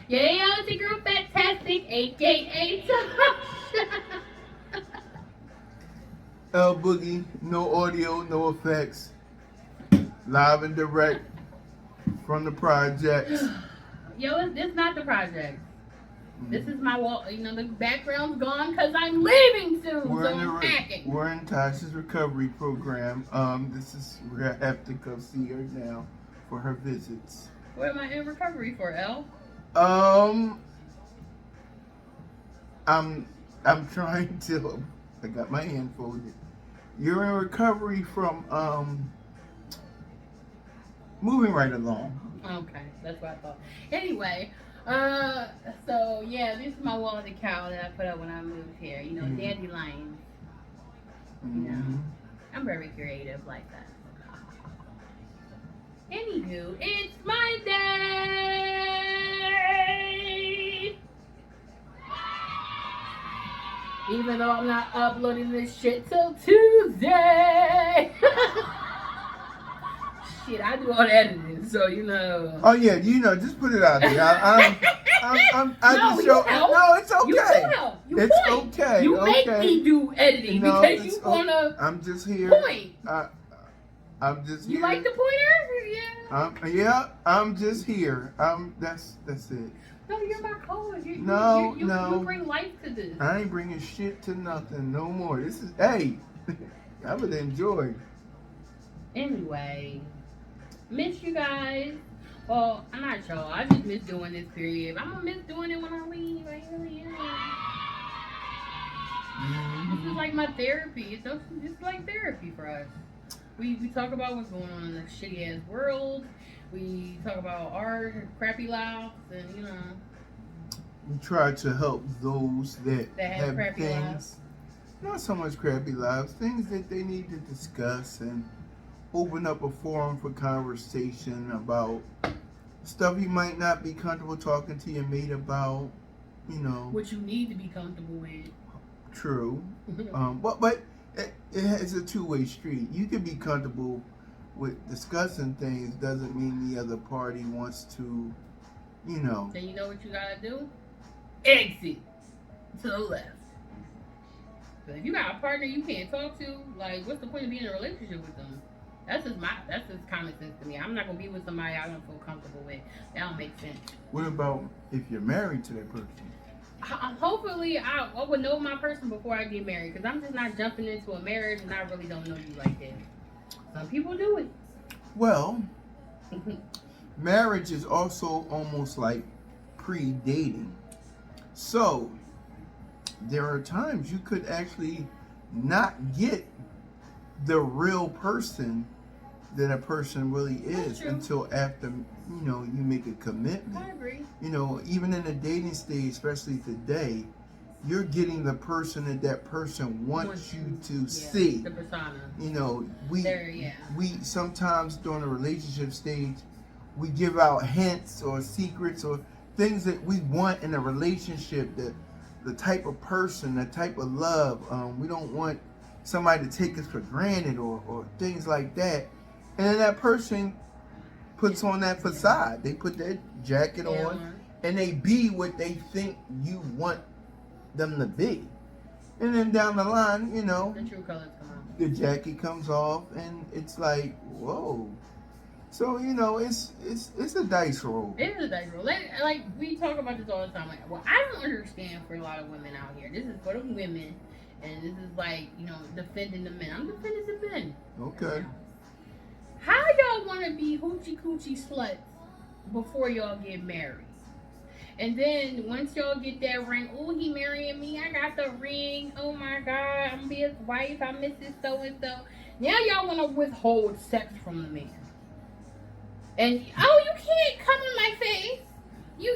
Yeah, it's your girl Fantastic, aka Tasha. L Boogie, no audio, no effects. Live and direct from the projects. Yo, this not the project. This is my wall. You know, the background's gone because I'm leaving soon. We're So in I'm packing. we're in Tasha's recovery program. We're gonna have to go see her now for her visits. What am I in recovery for, L? Um, I'm trying to. I got my hand folded. You're in recovery from moving right along. Okay, that's what I thought. Anyway, so yeah, this is my walnut cow that I put up when I moved here. You know, dandelions. You know, I'm very creative like that. Anywho, it's my day. Even though I'm not uploading this shit till Tuesday. Shit, I do all the editing, so you know. Oh yeah, just put it out there. No, it's okay. You do help. It's point. okay. You okay. make me do editing No, because it's you wanna I'm just here. point. I'm just here. You like the pointer? Yeah. I'm just here. That's it. No, you're my co-host. You bring life to this. I ain't bringing shit to nothing no more. This is hey, I would enjoy. Anyway, miss you guys. Well, I'm not y'all. I just miss doing this period. I'm gonna miss doing it when I leave. I really am. This is like my therapy. It's like therapy for us. We talk about what's going on in the shitty ass world. We talk about our crappy lives, and you know. We try to help those that have crappy things, lives. not so much crappy lives, things that they need to discuss and open up a forum for conversation about stuff you might not be comfortable talking to your mate about, What you need to be comfortable with. True. But it has a two-way street. You can be comfortable with discussing things, doesn't mean the other party wants to, Then you know what you gotta do? Exit to the left. But if you got a partner you can't talk to, like, what's the point of being in a relationship with them? That's just common sense to me. I'm not gonna be with somebody I don't feel comfortable with. That don't make sense. What about if you're married to that person? Hopefully, I would know my person before I get married, because I'm just not jumping into a marriage and I really don't know you like that. Some people do it. Well, marriage is also almost like pre-dating. So, there are times you could actually not get the real person that a person really is until after, you make a commitment. I agree. Even in the dating stage, especially today, you're getting the person that person wants you to see. The persona. We sometimes during the relationship stage, we give out hints or secrets or things that we want in a relationship, that the type of person, the type of love. We don't want somebody to take us for granted or things like that. And then that person puts on that facade. They put that jacket on and they be what they think you want them to be. And then down the line, the true colors come out. The jacket comes off and it's like, whoa. So, it's a dice roll. It is a dice roll. Like we talk about this all the time. Like, well, I don't understand for a lot of women out here. This is for the women, and this is like, defending the men. I'm defending the men. Okay. How y'all want to be hoochie coochie sluts before y'all get married? And then once y'all get that ring, oh, he marrying me. I got the ring. Oh my God, I'm his wife. I miss this so and so. Now y'all want to withhold sex from the man. And you can't come in my face. You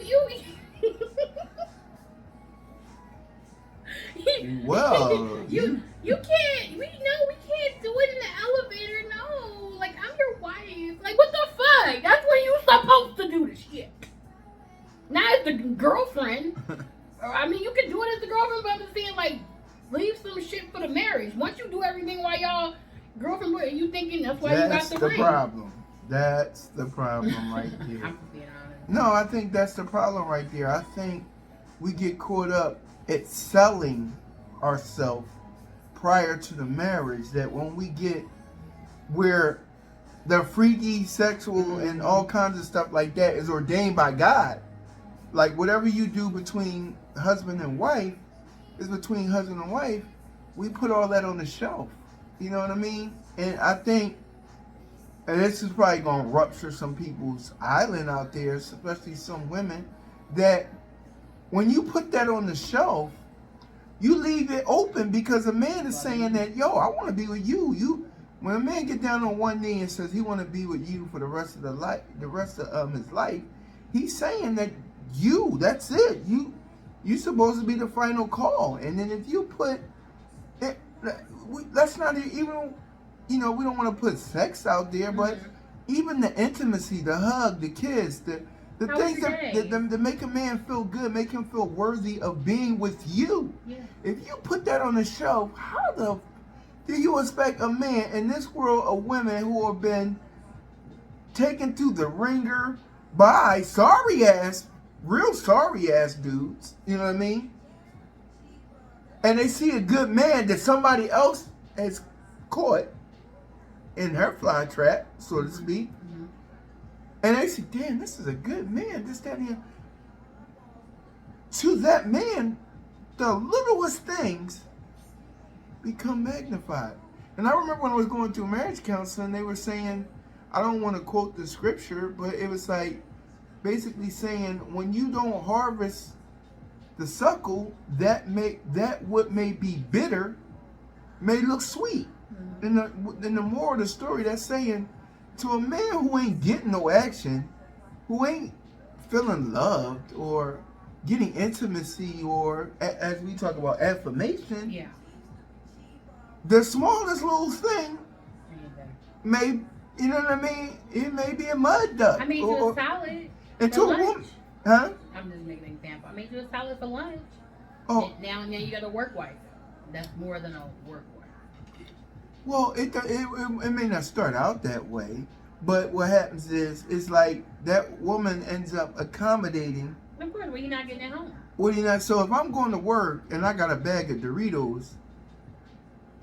well, you can't. We can't do it in the elevator. No, like, I'm your wife. Like, what the fuck? That's when you supposed to do the shit. Not as the girlfriend. You can do it as the girlfriend, but I'm just saying, like, leave some shit for the marriage. Once you do everything while y'all girlfriend, you thinking that's why you got the ring. Problem. That's the problem right there. I'm being honest. No, I think that's the problem right there. I think we get caught up at selling ourselves prior to the marriage, that when we get where the freaky, sexual, and all kinds of stuff like that is ordained by God. Like whatever you do between husband and wife is between husband and wife. We put all that on the shelf. You know what I mean? And I think, and this is probably going to rupture some people's island out there, especially some women, that when you put that on the shelf, you leave it open because a man is saying that, yo, I want to be with you. When a man get down on one knee and says he want to be with you for the rest of his life, he's saying that that's it. You supposed to be the final call. And then if you put it, that's not even, we don't want to put sex out there, but even the intimacy, the hug, the kiss, the things that make a man feel good, make him feel worthy of being with you. Yeah. If you put that on the shelf, how the do you expect a man in this world of women who have been taken through the ringer by real sorry ass dudes, you know what I mean? And they see a good man that somebody else has caught in her fly trap, so to speak. Mm-hmm. And they say, damn, this is a good man, this, that, and the other. To that man, the littlest things become magnified. And I remember when I was going through marriage counseling, they were saying, I don't want to quote the scripture, but it was like basically saying, when you don't harvest the suckle, that what may be bitter may look sweet. Mm-hmm. In the moral of the story, that's saying, to a man who ain't getting no action, who ain't feeling loved or getting intimacy, or as we talk about affirmation, yeah, the smallest little thing may, you know what I mean? It may be a mud duck. I made you a salad. And to a woman, huh? I'm just making an example. I made you a salad for lunch. Oh, and now you got a work wife. That's more than a work wife. Well, it may not start out that way, but what happens is, it's like that woman ends up accommodating. Of course, when you're not getting at home. Well, you're not. So if I'm going to work and I got a bag of Doritos,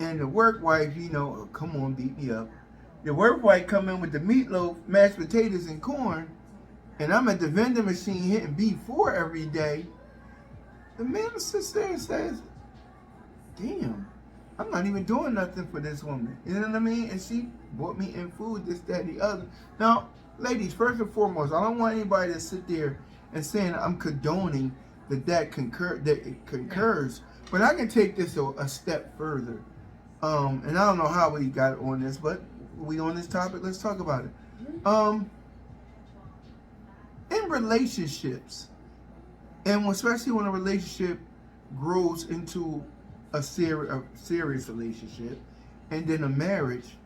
and the work wife, come on, beat me up. The work wife come in with the meatloaf, mashed potatoes, and corn, and I'm at the vending machine hitting B4 every day. The man sits there and says, damn, I'm not even doing nothing for this woman. You know what I mean? And she bought me in food, this, that, and the other. Now, ladies, first and foremost, I don't want anybody to sit there and saying I'm condoning that it concurs. But I can take this a step further. And I don't know how we got on this, but we on this topic, let's talk about it. In relationships, and especially when a relationship grows into a serious relationship, and then a marriage,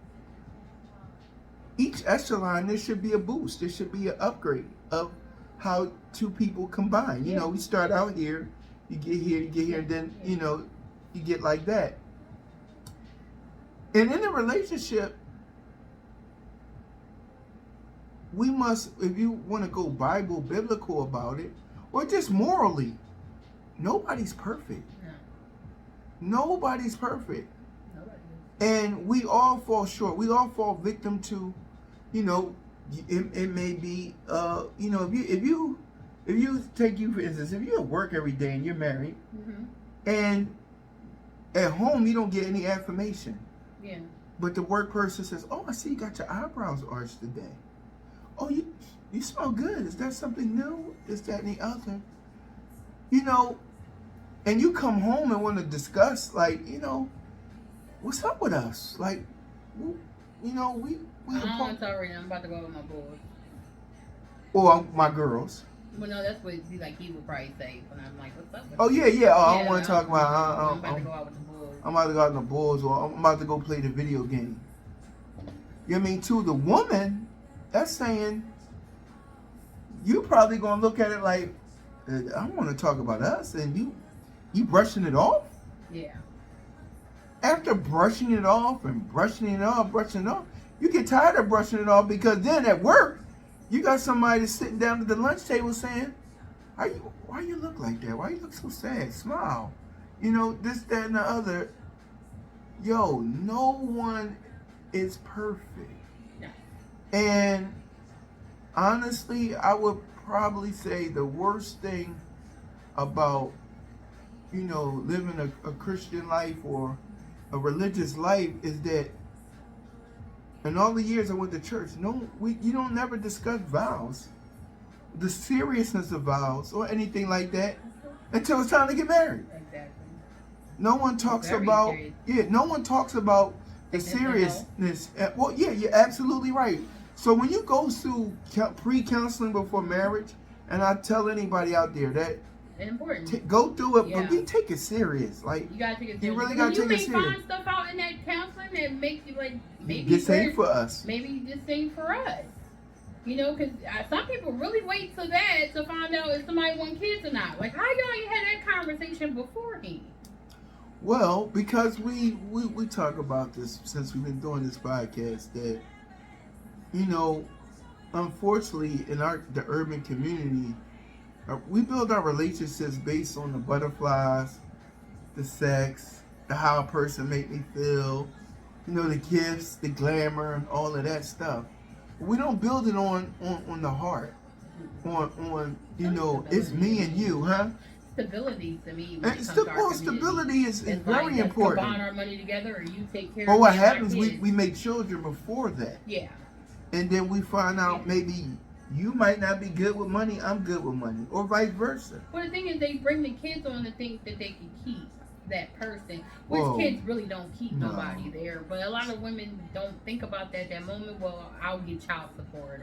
each echelon, there should be a boost. There should be an upgrade of how two people combine. You know, we start out here, you get here, and then, you get like that. And in a relationship, we must, if you want to go biblical about it, or just morally, nobody's perfect. Nobody's perfect. And we all fall short. We all fall victim to, it may be, if you take you for instance, if you're at work every day and you're married, mm-hmm. and at home you don't get any affirmation. Yeah. But the work person says, oh, I see you got your eyebrows arched today. Oh, you smell good. Is that something new? Is that and the other? And you come home and want to discuss, like, what's up with us? Like, we I'm sorry, I'm about to go with my boys. Or my girls. Well, no, that's what he would probably say when I'm like, what's up with Oh, you? yeah. Oh, I don't want to talk about, I'm about to go out with the boys. I'm about to go out with the boys, or I'm about to go play the video game. You know what I mean? To the woman, that's saying, you probably going to look at it like, I want to talk about us, and you brushing it off? Yeah. After brushing it off, You get tired of brushing it off because then at work, you got somebody that's sitting down at the lunch table saying, why you look like that? Why you look so sad? Smile. You know, this, that, and the other. Yo, no one is perfect. No. And honestly, I would probably say the worst thing about, you know, living a Christian life or a religious life is that in all the years I went to church, you don't never discuss vows, the seriousness of vows or anything like that until it's time to get married. Exactly. No one talks Very about serious. no one talks about the seriousness. Well, yeah, you're absolutely right. So when you go through pre-counseling before marriage, and I tell anybody out there that important. Go through it, Yeah. but take it serious. Like you gotta take it serious. You really gotta take it serious. You may find stuff out in that counseling that makes you like maybe this ain't for us. Maybe this ain't for us. You know, because some people really wait till that to find out if somebody want kids or not. Like, how y'all ain't had that conversation beforehand? Well, because we talk about this since we've been doing this podcast that, you know, unfortunately in the urban community, we build our relationships based on the butterflies, the sex, how a person make me feel, you know, the gifts, the glamour, and all of that stuff. We don't build it on the heart, on you know, it's me and you, huh? Stability to me. Stability is very important. Combine our money together, or you take care. But what happens? We make children before that. Yeah. And then we find out maybe you might not be good with money, I'm good with money, or vice versa. Well, the thing is, they bring the kids on to think that they can keep that person, which kids really don't keep nobody there. But a lot of women don't think about that moment. Well, I'll get child support,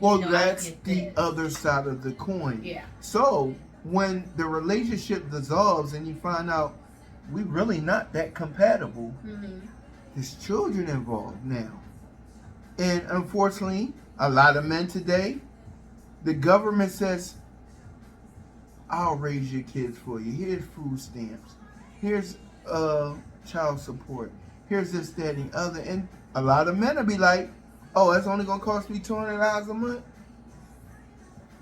or that's the other side of the coin. Yeah. So when the relationship dissolves and you find out we really not that compatible, there's children involved now, and unfortunately, a lot of men today, the government says, I'll raise your kids for you. Here's food stamps. Here's child support. Here's this, that, and the other. And a lot of men will be like, oh, that's only going to cost me $200 a month?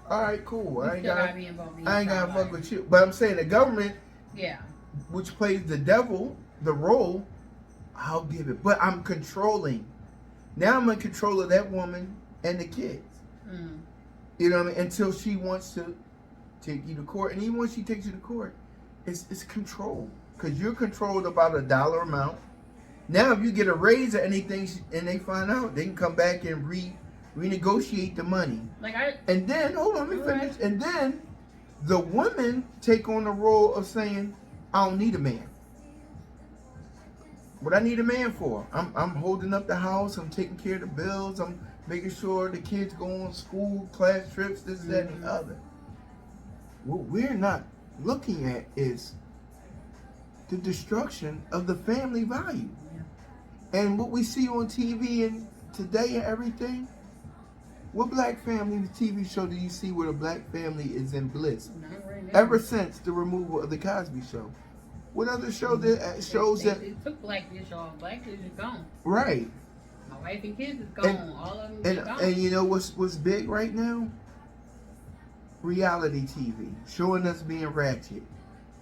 All right, cool. I ain't got to fuck with you. But I'm saying the government, which plays the devil, the role, I'll give it. But I'm controlling. Now I'm in control of that woman and the kids. You know what I mean? Until she wants to take you to court. And even when she takes you to court, it's control. Because you're controlled about a dollar amount. Now if you get a raise or anything and they find out, they can come back and renegotiate the money. And then, hold on, let me finish. And then the women take on the role of saying, I don't need a man. What I need a man for? I'm holding up the house, I'm taking care of the bills, I'm making sure the kids go on school, class trips, this, that, and the other. What we're not looking at is the destruction of the family value. And what we see on TV and today and everything, what black family TV show do you see where the black family is in bliss? Ever since the removal of the Cosby Show. What other show that shows that it took Blackfish off? Blackfish is gone. Right. My wife and kids is gone. All of them gone. And you know what's big right now? Reality TV, showing us being ratchet,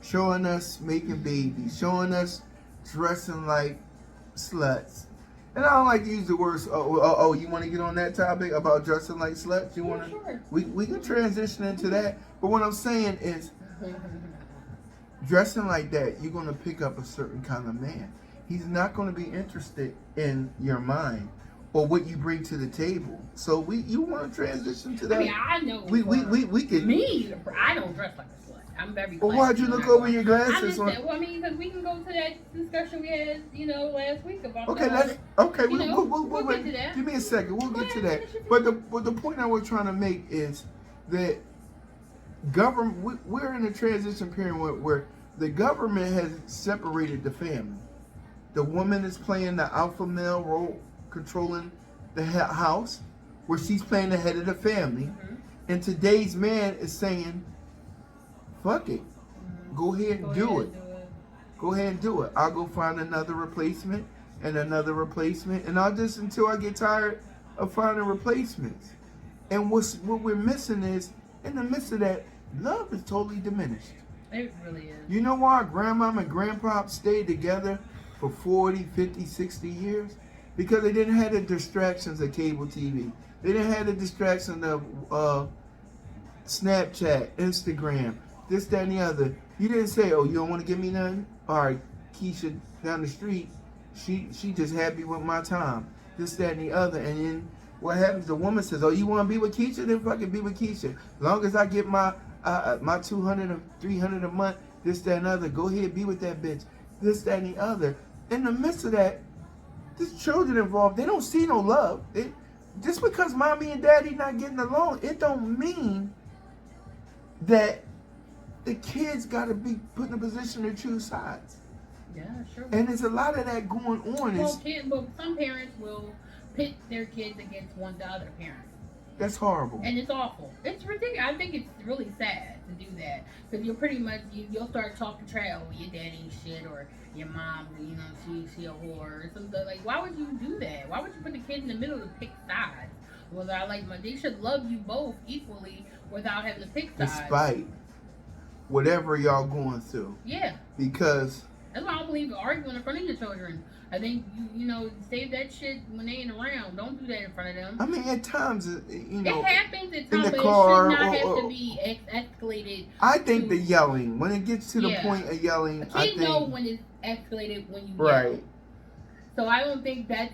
showing us making babies, showing us dressing like sluts. And I don't like to use the words. Oh, you want to get on that topic about dressing like sluts? You want to? Sure. We can transition into that. But what I'm saying is, dressing like that, you're going to pick up a certain kind of man. He's not going to be interested in your mind or what you bring to the table. So you want to transition to that? I mean, I know. We can. Me, I don't dress like a slut. I'm very. Well, why'd you look over your glasses? Well, I mean, because we can go to that discussion we had, last week about. Okay, we'll get to that. Give me a second. We'll get to that. But the point I was trying to make is that we're in a transition period where the government has separated the family. The woman is playing the alpha male role, controlling the house, where she's playing the head of the family. And today's man is saying, fuck it. Go ahead and do it. Go ahead and do it. I'll go find another replacement. and another replacement, and I'll just until I get tired of finding replacements. And what we're missing is, in the midst of that, love is totally diminished. It really is. You know why grandma and grandpa stayed together for 40, 50, 60 years? Because they didn't have the distractions of cable TV. They didn't have the distraction of Snapchat, Instagram, this, that, and the other. You didn't say, oh, you don't want to give me nothing? All right, Keisha down the street, she just happy with my time. This, that, and the other. And then what happens? The woman says, oh, you want to be with Keisha? Then fucking be with Keisha. As long as I get my 200 or 300 a month, this, that, and other, go ahead, be with that bitch. This, that, and the other. In the midst of that, there's children involved. They don't see no love. Just because mommy and daddy not getting along, it don't mean that the kids got to be put in a position to choose sides. Yeah, sure. And there's a lot of that going on. Well, but some parents will pit their kids against the other parent. That's horrible. And it's awful. It's ridiculous. I think it's really sad to do that. Because you'll pretty much, you'll start talking trash. Oh, your daddy ain't shit, or your mom, she a whore, or something. Like, why would you do that? Why would you put the kids in the middle to pick sides? They should love you both equally without having to pick sides. Despite whatever y'all going through. Yeah. Because that's why I don't believe arguing in front of your children. I think, save that shit when they ain't around. Don't do that in front of them. I mean, at times, it happens at times, in the but car, it should not have to be escalated. I think the yelling, when it gets to the point of yelling, Kids know when it's escalated when you yell. Right. So I don't think that's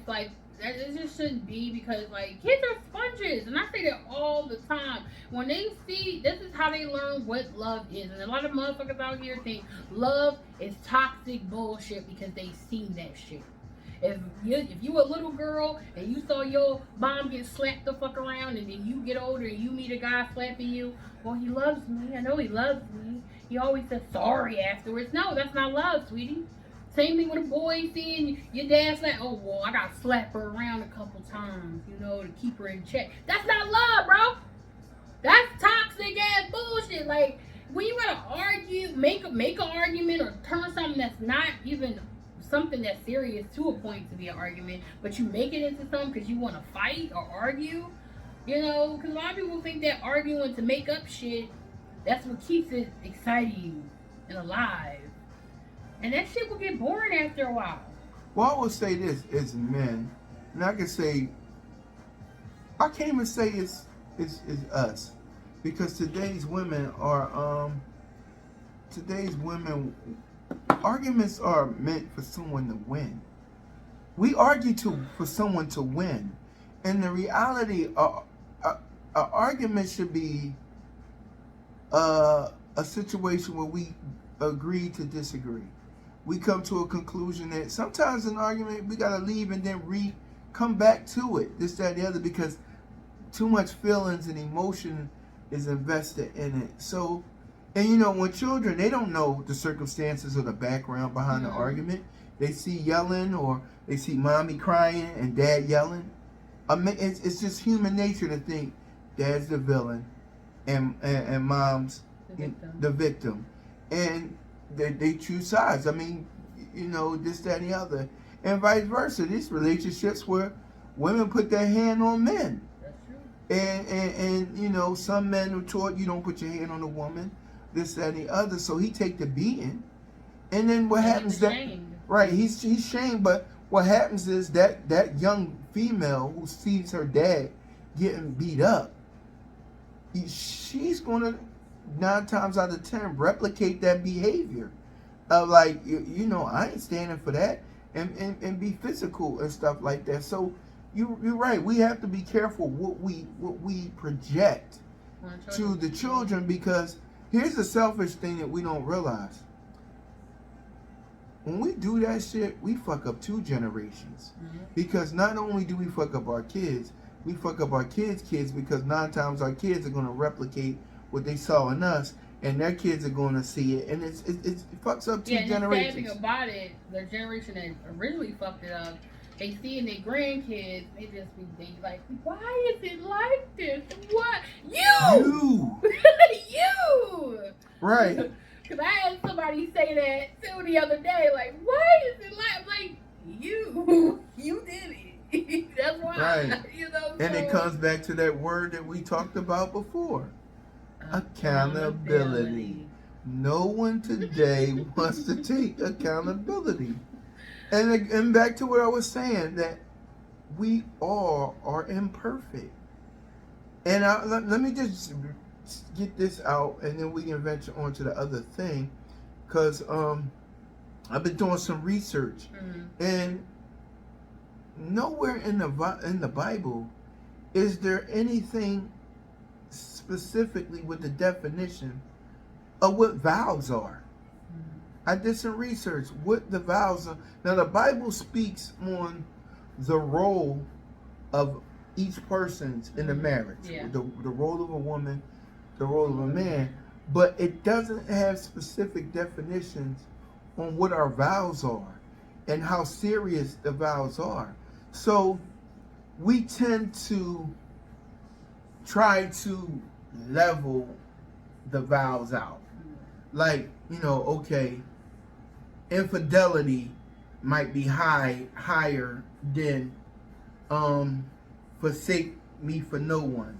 it just shouldn't be, because kids are sponges, and I say that all the time. When they see, this is how they learn what love is, and a lot of motherfuckers out here think love is toxic bullshit because they seen that shit. If you a little girl and you saw your mom get slapped the fuck around, and then you get older and you meet a guy slapping you, well, he loves me. I know he loves me. He always says sorry afterwards. No, that's not love, sweetie. Same thing with a boy seeing your dad slap. Oh, well, I got to slap her around a couple times, to keep her in check. That's not love, bro. That's toxic ass bullshit. Like, when you gotta argue, make an argument, or turn something that's not even something that's serious to a point to be an argument, but you make it into something because you want to fight or argue, because a lot of people think that arguing to make up shit, that's what keeps it exciting and alive. And that shit will get boring after a while. Well, I will say this as men, and I can say, I can't even say it's us, because today's women, arguments are meant for someone to win. We argue for someone to win, and the reality, an argument should be a situation where we agree to disagree. We come to a conclusion that sometimes an argument we gotta leave and then come back to it, this, that, and the other, because too much feelings and emotion is invested in it. So, and when children, they don't know the circumstances or the background behind the argument. They see yelling, or they see mommy crying and dad yelling. I mean, it's just human nature to think dad's the villain and mom's the victim. And they choose sides. I mean, this, that, and the other. And vice versa. These relationships where women put their hand on men. That's true. And some men are taught you don't put your hand on a woman, this, that, and the other. So he take the beating. And then what happens he's shamed, but what happens is that young female who sees her dad getting beat up, she's gonna 9 times out of 10 replicate that behavior of I ain't standing for that, and be physical and stuff like that. So you're right, we have to be careful what we project to the children, because here's the selfish thing that we don't realize. When we do that shit, we fuck up 2 generations. Because not only do we fuck up our kids, we fuck up our kids' kids, because 9 times our kids are going to replicate what they saw in us, and their kids are going to see it, and it fucks up 2 generations. Yeah, the about it, the generation that originally fucked it up, they see in their grandkids, they like, why is it like this? What? You! You! Right. Because I had somebody say that too the other day, like, why is it like you did it. That's why. Right. You know. And it comes back to that word that we talked about before. Accountability. No one today wants to take accountability. And back to what I was saying, that we all are imperfect. And let me just get this out, and then we can venture on to the other thing, because I've been doing some research, and nowhere in the Bible is there anything specifically with the definition of what vows are. I did some research what the vows are. Now the Bible speaks on the role of each person's in the marriage, the role of a woman, the role of a man, but it doesn't have specific definitions on what our vows are and how serious the vows are. So we tend to try to level the vows out. Like, okay, infidelity might be higher than forsake me for no one,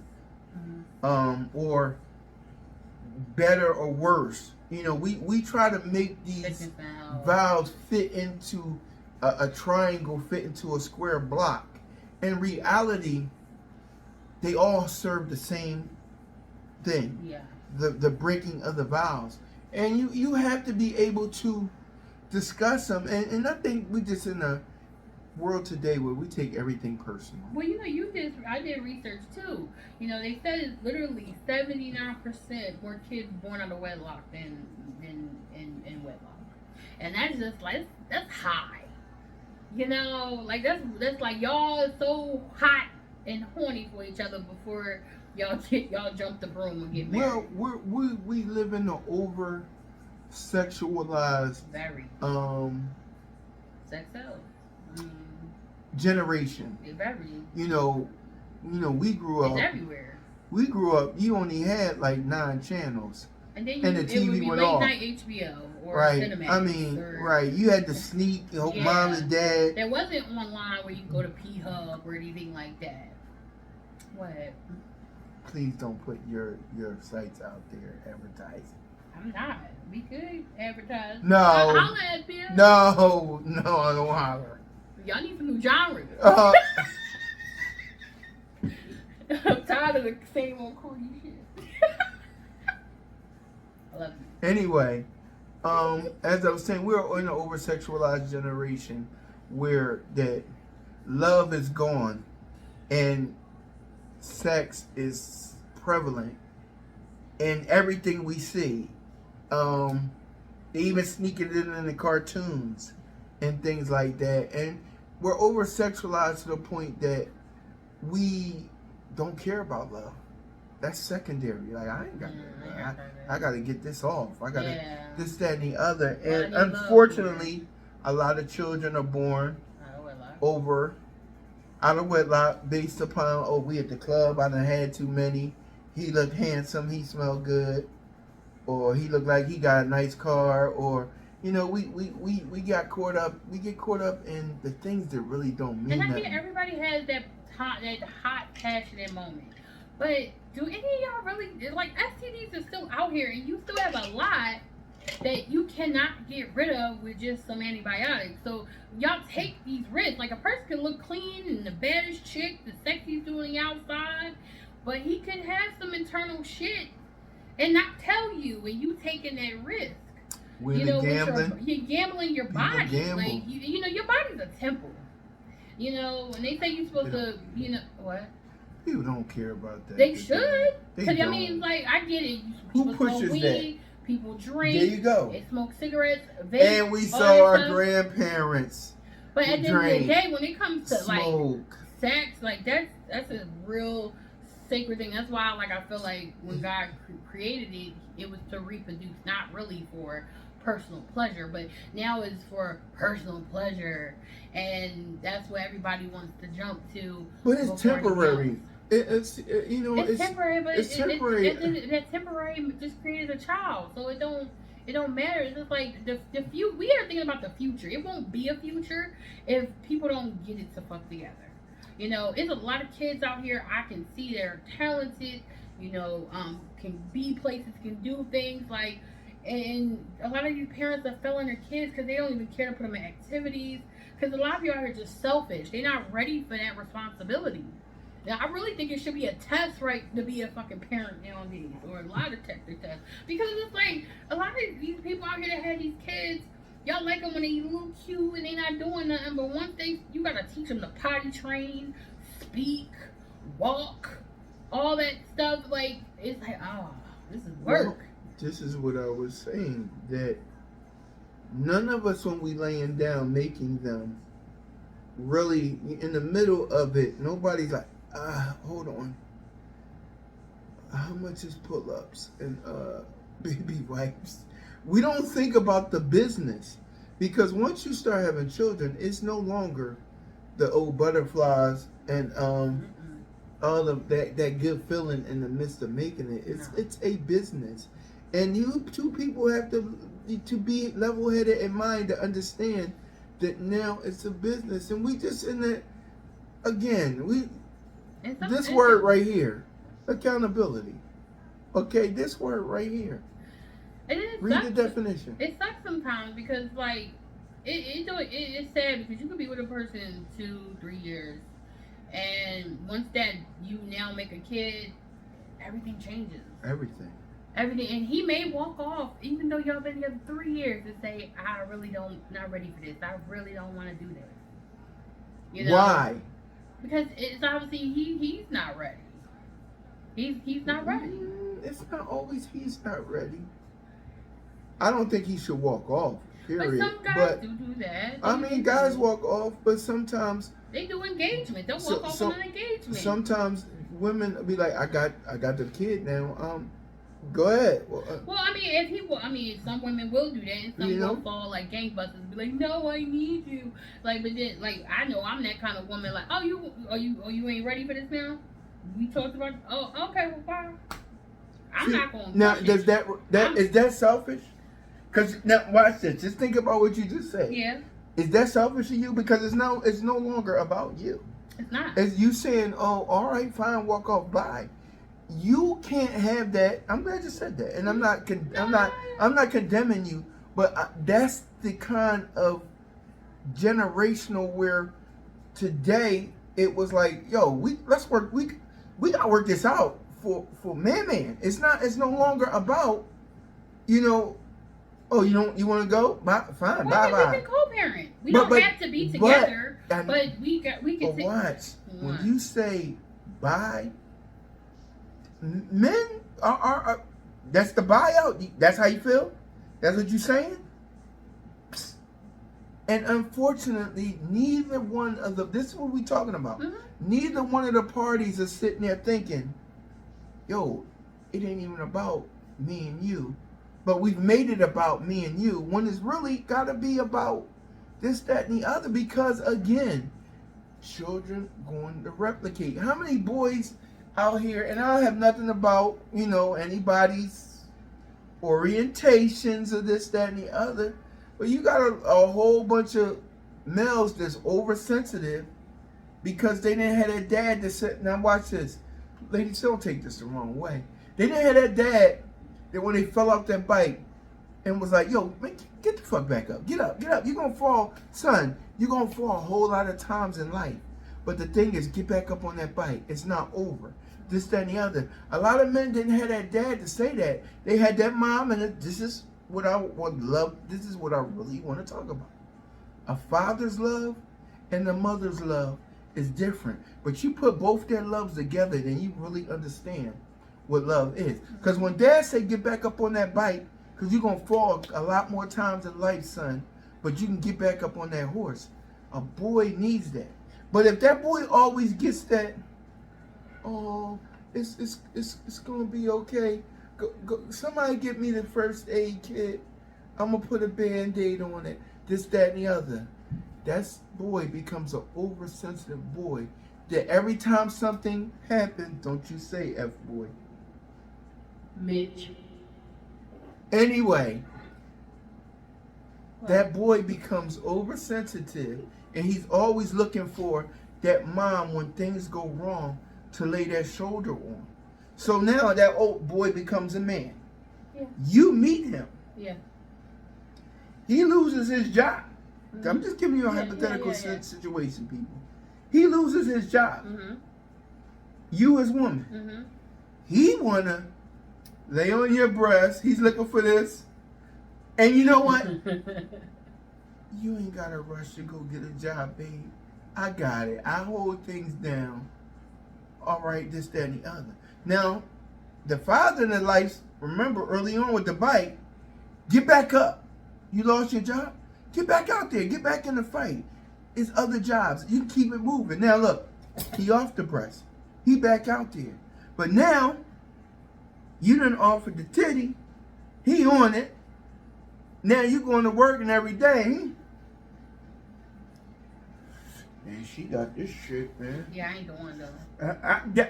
or better or worse. We try to make these vows fit into a triangle, fit into a square block. In reality, they all serve the same thing. Yeah. The breaking of the vows. And you have to be able to discuss them. And I think we just in a world today where we take everything personal. Well, I did research too. They said it's literally 79% more kids born out of wedlock than in wedlock. And that's just like, that's high. That's like y'all are so hot and horny for each other before y'all jump the broom and get married. Well, we live in an over sexualized sex sells. Generation. Very. We grew up. It's everywhere. We grew up. You only had like 9 channels, and then the TV it would be went late off. Night HBO or right. Cinemax. Right. You had to sneak. Mom and dad. There wasn't online where you could go to P-Hub or anything like that. What? Please don't put your sites out there advertising. I'm not. We could advertise. No. Holla at Bill. No, I don't holler. Y'all need some new genres. I'm tired of the same old corny shit. I love you. Anyway, as I was saying, we're in an over-sexualized generation where that love is gone and sex is prevalent in everything we see. They even sneak it in the cartoons and things like that. And we're over-sexualized to the point that we don't care about love. That's secondary. Like, I ain't got that. I got to get this off. I got to this, that, and the other. And unfortunately, a lot of children are born out of wedlock based upon, we at the club, I done had too many. He looked handsome, he smelled good, or he looked like he got a nice car, or we got caught up. We get caught up in the things that really don't mean nothing. And I think everybody has that hot, passionate moment. But do any of y'all really, like, STDs are still out here, and you still have a lot that you cannot get rid of with just some antibiotics. So y'all take these risks. Like, a person can look clean and the baddest chick, the sexiest doing outside, but he could have some internal shit and not tell you, and you taking that risk. You're gambling your body. Like, your body's a temple. When they say you're supposed to, what? People don't care about that. They should. Because, I mean, like, I get it. Who pushes that? People drink. There you go. They smoke cigarettes. Vape, and we saw our grandparents. But at the end of the day, when it comes to smoke, like sex, like that's a real sacred thing. That's why, like, I feel like when God created it, it was to reproduce, not really for personal pleasure, but now it's for personal pleasure, and that's what everybody wants to jump to. But it's temporary. It's temporary, but it's temporary. That temporary just created a child, so it don't It don't matter. It's just like we are thinking about the future. It won't be a future if people don't get it to fuck together. You know, it's a lot of kids out here I can see they're talented, you know, can be places, can do things like, and a lot of you parents are failing their kids because they don't even care to put them in activities. Because a lot of you out here are just selfish. They're not ready for that responsibility. Now, I really think it should be a test, right, to be a fucking parent nowadays, or a lie detector test. Because it's like, a lot of these people out here that have these kids, y'all like them when they little cute and they not doing nothing, but once you gotta teach them to potty train, speak, walk, all that stuff, like, it's like, this is work. Well, this is what I was saying, that none of us, when we laying down making them, really in the middle of it, nobody's like, hold on. How much is pull-ups and baby wipes? We don't think about the business, because once you start having children, it's no longer the old butterflies and all of that good feeling in the midst of making it. It's a business, and you two people have to be level-headed in mind to understand that now it's a business, and we just in it again. This word right here, accountability. Okay, this word right here. Read the definition. It sucks sometimes because, like, it's sad because you could be with a person 2-3 years, and once that you now make a kid, everything changes. Everything, and he may walk off even though y'all been together 3 years and say, "I really not ready for this. I really don't want to do this." You know? Why? Because it's obviously he's not ready. He's not ready. It's not always he's not ready. I don't think he should walk off. Period. But some guys do that. I mean, guys walk off, but sometimes they do engagement. They'll walk off on an engagement. Sometimes women be like, "I got the kid now. Go ahead." Well, I mean, some women will do that, and some will fall like gangbusters and be like, "No, I need you." Like, but then, like, I know I'm that kind of woman. Like, "Oh, you ain't ready for this now? We talked about. Oh, okay, well, bye." I'm not going to. Now, is that selfish? Because now, watch this. Just think about what you just said. Yeah. Is that selfish to you? Because it's no longer about you. It's not. It's you saying, "Oh, all right, fine, walk off, bye." You can't have that. I'm glad you said that, and I'm not condemning you, but that's the kind of generational where today it was like, "Yo, let's work. We gotta work this out for man. It's no longer about, oh, you want to go? Fine, bye. We can co-parent. We don't have to be together, but we can. But watch, when you say bye, men are that's the buyout. That's how you feel. That's what you're saying. And unfortunately, neither one of this is what we're talking about. Mm-hmm. Neither one of the parties are sitting there thinking, "Yo, it ain't even about me and you." But we've made it about me and you when it's really got to be about this, that, and the other. Because, again, children going to replicate. How many boys out here, and I have nothing about, anybody's orientations or this, that, and the other. But you got a whole bunch of males that's oversensitive because they didn't have their dad to sit. Now, watch this. Ladies, don't take this the wrong way. They didn't have that dad that when they fell off that bike and was like, "Yo, man, get the fuck back up. Get up. You're going to fall. Son, you're going to fall a whole lot of times in life. But the thing is, get back up on that bike. It's not over." This, that, and the other. A lot of men didn't have that dad to say that. They had that mom, and this is what I would love. This is what I really want to talk about. A father's love and a mother's love is different. But you put both their loves together, then you really understand what love is. Because when dad say get back up on that bike, because you're going to fall a lot more times in life, son, but you can get back up on that horse. A boy needs that. But if that boy always gets that, "Oh, it's going to be okay. Go, somebody get me the first aid kit. I'm going to put a Band-Aid on it. This, that, and the other." That boy becomes an oversensitive boy that every time something happens, don't you say F boy. Mitch. Anyway, that boy becomes oversensitive, and he's always looking for that mom when things go wrong to lay that shoulder on. So now that old boy becomes a man. Yeah. You meet him. Yeah. He loses his job. I'm just giving you a hypothetical situation, people. He loses his job. You as woman. He wanna lay on your breast. He's looking for this. And you know what? You ain't gotta rush to go get a job, babe. I got it. I hold things down. All right, this, that, and the other. Now, the father in the life, remember early on with the bike, get back up. You lost your job? Get back out there. Get back in the fight. It's other jobs. You can keep it moving. Now look, he off the breast. He back out there. But now, you done offered the titty. He on it. Now you going to work and every day. Man, she got this shit, man. Yeah, I ain't the one though.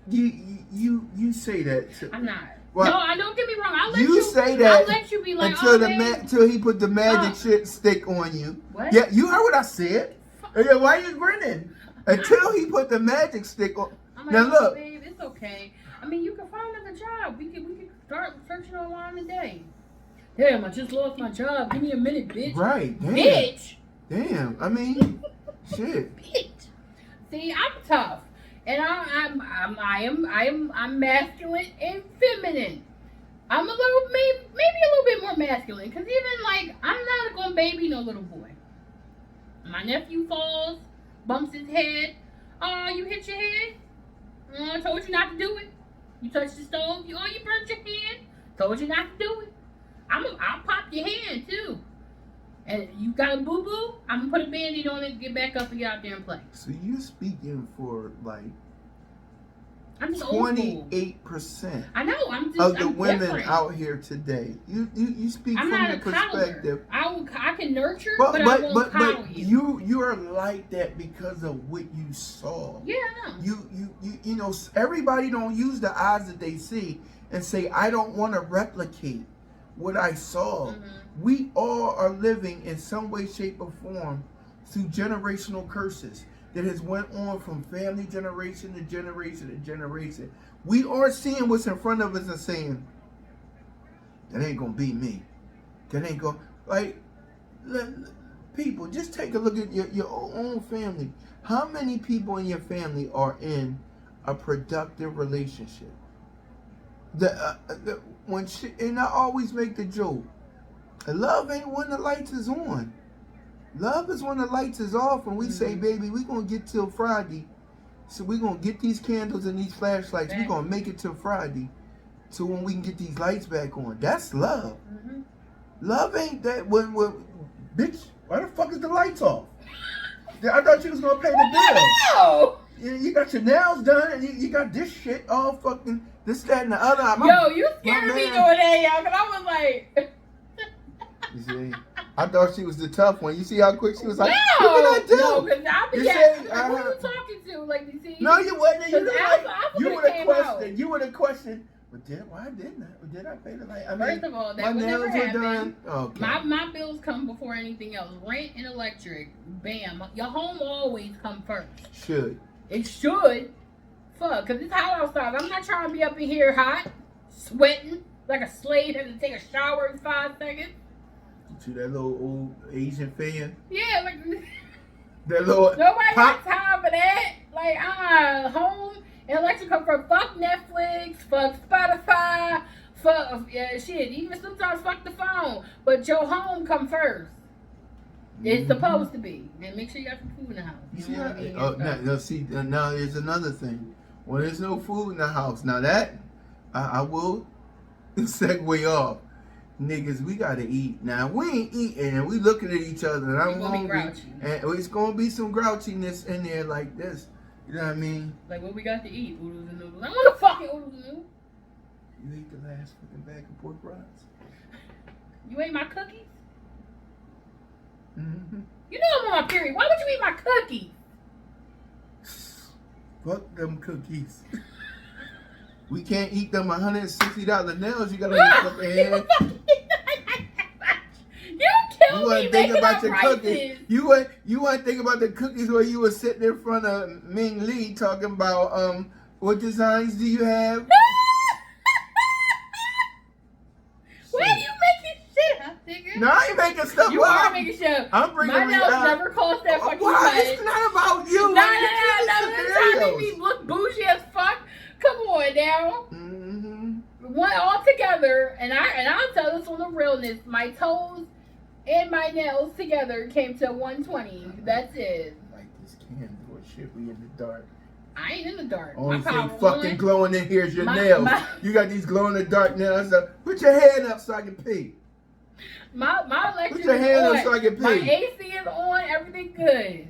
You say that. I'm not. Well, no, I don't get me wrong. I'll let you say that. I'll let you be like, until he put the magic shit stick on you. What? Yeah, you heard what I said. Yeah, why are you grinning? Until he put the magic stick on. I'm like, now look, babe, it's okay. I mean, you can find another job. We can start searching online today. Damn, I just lost my job. Give me a minute, bitch. Right, damn. Bitch. Damn, I mean, shit. Bitch. See, I'm tough. And I'm masculine and feminine. I'm a little, maybe a little bit more masculine. Because even like, I'm not going to baby no little boy. My nephew falls, bumps his head. Oh, you hit your head? Oh, I told you not to do it. You touched the stove. You burnt your hand. Told you not to do it. I'll pop your hand too. And you got a boo-boo, I'm going to put a Band-Aid on it, get back up and get out there and play. So you're speaking for like I'm just 28%. I know. I'm the women different. Out here today. You speak I'm from not the perspective. I can nurture, but I won't coddle you. You are like that because of what you saw. Yeah, I know. You know, everybody don't use the eyes that they see and say, I don't want to replicate what I saw. We all are living in some way, shape, or form through generational curses that has went on from family generation to generation to generation. We are seeing what's in front of us and saying, that ain't gonna be me. That ain't gonna, like, people, just take a look at your own family. How many people in your family are in a productive relationship? And I always make the joke, love ain't when the lights is on. Love is when the lights is off and we say, baby, we gonna get till Friday. So we gonna get these candles and these flashlights. We gonna make it till Friday. So when we can get these lights back on. That's love. Love ain't that when bitch, why the fuck is the lights off? I thought you was gonna pay the bill. You got your nails done and you got this shit all fucking this, that, and the other. Yo, you scared me doing that, y'all, because I was like... You see? I thought she was the tough one. You see how quick she was like, no, what did I do? No, because I be asking, who are you talking to? Like, you see? No, you wasn't. You would have questioned, but why didn't I? Did I pay the light? I mean, first of all, that would never happen. Done. Okay. My bills come before anything else. Rent and electric, bam. Your home always come first. Should. It should. Fuck, because it's hot outside. I'm not trying to be up in here hot, sweating like a slave, having to take a shower in 5 seconds. See that little old Asian fan? Yeah, like that little nobody got time for that. Like, home and electric come from fuck Netflix, fuck Spotify, fuck shit. Even sometimes fuck the phone, but your home come first. It's supposed to be. And make sure you got some food in the house. Now there's another thing. When there's no food in the house, now that I will segue off. Niggas, we gotta eat. Now we ain't eating and we looking at each other and I'm hungry. And it's gonna be some grouchiness in there like this. You know what I mean? Like what we got to eat? Oodles and noodles. I want the fucking oodles and noodles. You ate the last fucking bag of pork rinds? You ate my cookies? Mm-hmm. You know I'm on my period. Why would you eat my cookies? Fuck them cookies. We can't eat them $160 nails. You gotta eat fucking head. You weren't thinking about your cookies. You weren't thinking about the cookies where you were sitting in front of Ming Lee talking about what designs do you have? Why are you making shit up, nigga? No, I ain't making stuff You up. are making shit up. I'm bringing my nails never cost that fucking much. Why? It's not about you. No. You're trying to make me look bougie as fuck. Come on now. One all together, and I'll tell this on the realness. My toes and my nails together came to $120. That's it. Like this candle or shit. We in the dark. I ain't in the dark. Only thing fucking glowing in here is your nails. You got these glow in the dark nails. So put your hand up so I can pee. My electric Put your hand is on. up so I can pee. My AC is on. Everything good.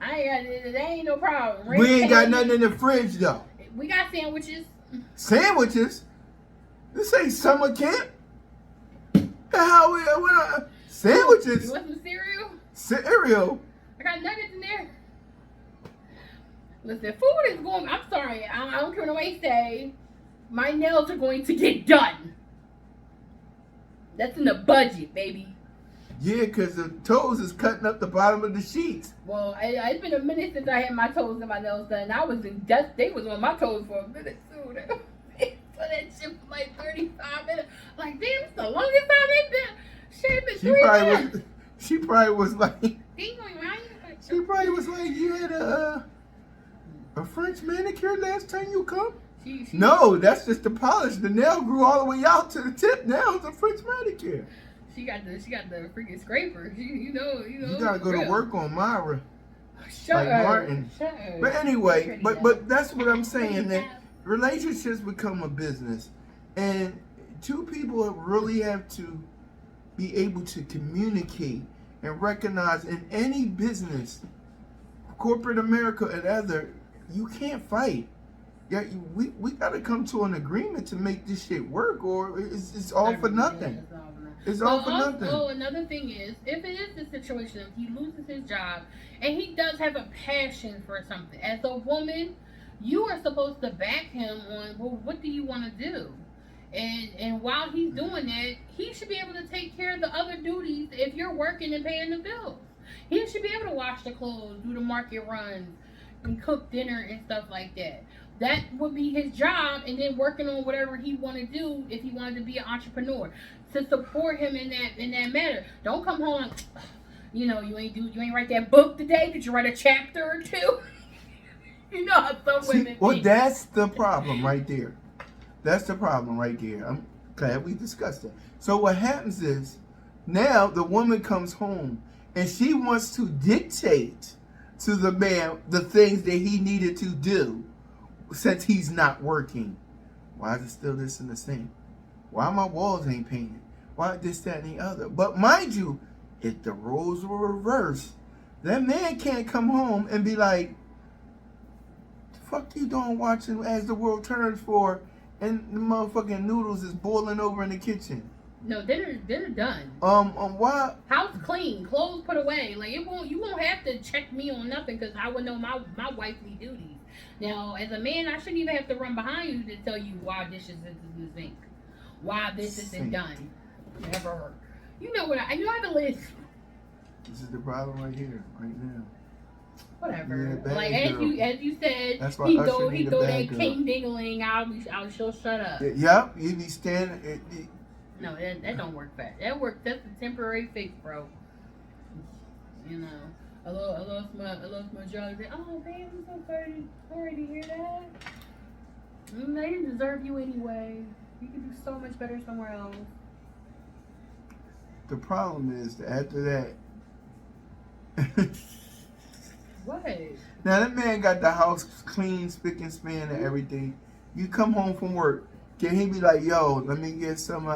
I ain't got. There ain't no problem. We ain't got nothing in the fridge though. We got sandwiches. Sandwiches? This ain't summer camp. What sandwiches? You want some cereal? Cereal? I got nuggets in there. Listen, food is going. I'm sorry. I don't care what nobody say. My nails are going to get done. That's in the budget, baby. Yeah, because the toes is cutting up the bottom of the sheets. Well, it's been a minute since I had my toes and my nails done. I was in death. They was on my toes for a minute too. They put that shit for like 35 minutes. Like, damn, it's the longest time they've been. Shit, been 3 minutes. She probably was like. She probably was like, you had a French manicure last time you come? No, that's just the polish. The nail grew all the way out to the tip. Now it's a French manicure. She got the freaking scraper. You know. You gotta go to work on Myra. Shut like Martin. Shut but anyway, but that's what I'm saying. That relationships become a business, and two people really have to be able to communicate and recognize in any business, corporate America and other, you can't fight. Yeah, we gotta come to an agreement to make this shit work, or it's all for nothing. It's all for nothing. Oh, another thing is, if it is the situation of he loses his job and he does have a passion for something, as a woman, you are supposed to back him on, well, what do you want to do? And while he's doing that, he should be able to take care of the other duties if you're working and paying the bills. He should be able to wash the clothes, do the market runs, and cook dinner and stuff like that. That would be his job, and then working on whatever he want to do if he wanted to be an entrepreneur, to support him in that matter. Don't come home, you ain't write that book today. Did you write a chapter or two? You know how some women. Well, that's the problem right there. That's the problem right there. I'm glad we discussed it. So what happens is, now the woman comes home and she wants to dictate to the man the things that he needed to do since he's not working. Why is it still this and the same? Why my walls ain't painted? Why this, that, and the other? But mind you, if the roles were reversed, that man can't come home and be like, the fuck you doing watching As the World Turns for, and the motherfucking noodles is boiling over in the kitchen. No, dinner done. Why? House clean, clothes put away. Like you won't have to check me on nothing because I would know my wifely duties. Now, as a man, I shouldn't even have to run behind you to tell you why dishes is in the sink, why this isn't done. Never. You know what? I have a list. This is the problem right here, right now. Whatever. Yeah, like girl. as you said, that's why he throw that king dingling. She'll shut up. Yep, he be standing. No, that don't work fast. That's a temporary fix, bro. You know, I lost my job. Oh, babe, I'm so sorry to hear that. They didn't deserve you anyway. You could do so much better somewhere else. The problem is that after that. What? Now that man got the house clean, spick and span, and everything. You come home from work. Can he be like, yo, let me get some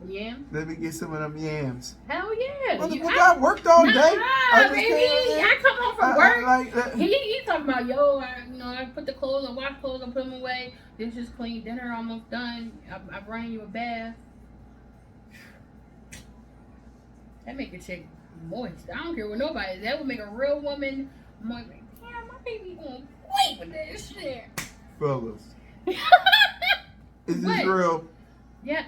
yams? Let me get some of them yams. Hell yeah. I worked all day. I come home from work. He talking about, yo, I put the clothes, I wash clothes, I put them away. Dishes clean, dinner almost done. I brought you a bath. That make a chick moist. I don't care what nobody. That would make a real woman moist. Damn, my baby gonna wait with that shit. Fellas. Is this real? Yeah.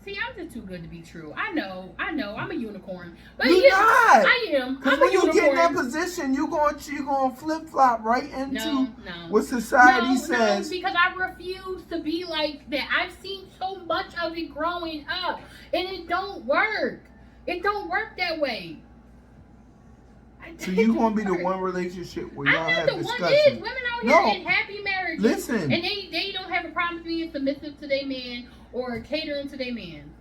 See, I'm just too good to be true. I know, I'm a unicorn. But You're not. I am. Because when you get in that position, you're going to flip flop right into what society says. No, because I refuse to be like that. I've seen so much of it growing up, and it don't work. It don't work that way. So you gonna be the one relationship where y'all have discussion? I'm not the one. Women out here in happy marriages. Listen, and they don't have a problem being submissive to their man or catering to their man.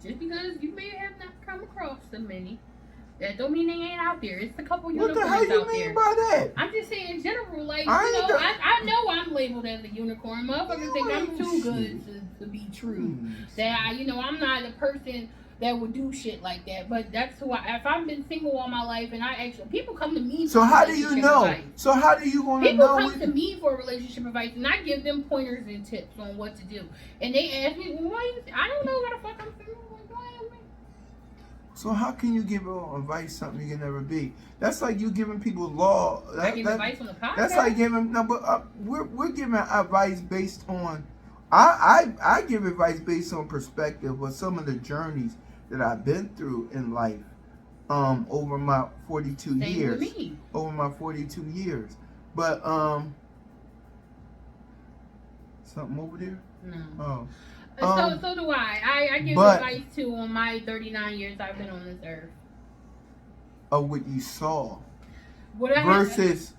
Just because you may have not come across so many, that don't mean they ain't out there. It's a couple unicorns out there. What the hell you mean by that? I'm just saying in general, like, I know I'm labeled as a unicorn. Motherfuckers think I'm too good to be true. That I'm not a person that would do shit like that. But that's who if I've been single all my life and I actually people come to me. So how do you know? Advice. So how do you gonna know? People come to me for relationship advice and I give them pointers and tips on what to do. And they ask me, well, why I don't know what the fuck I'm single. So how can you give advice something you can never be? That's like you giving people law. I give advice on the podcast. That's like giving we're giving advice based on. I give advice based on perspective of some of the journeys that I've been through in life over my 42 years. With me. Over my 42 years. But something over there? No. Oh. So do I. I give advice too on my 39 years I've been on this earth. Of what you saw. Versus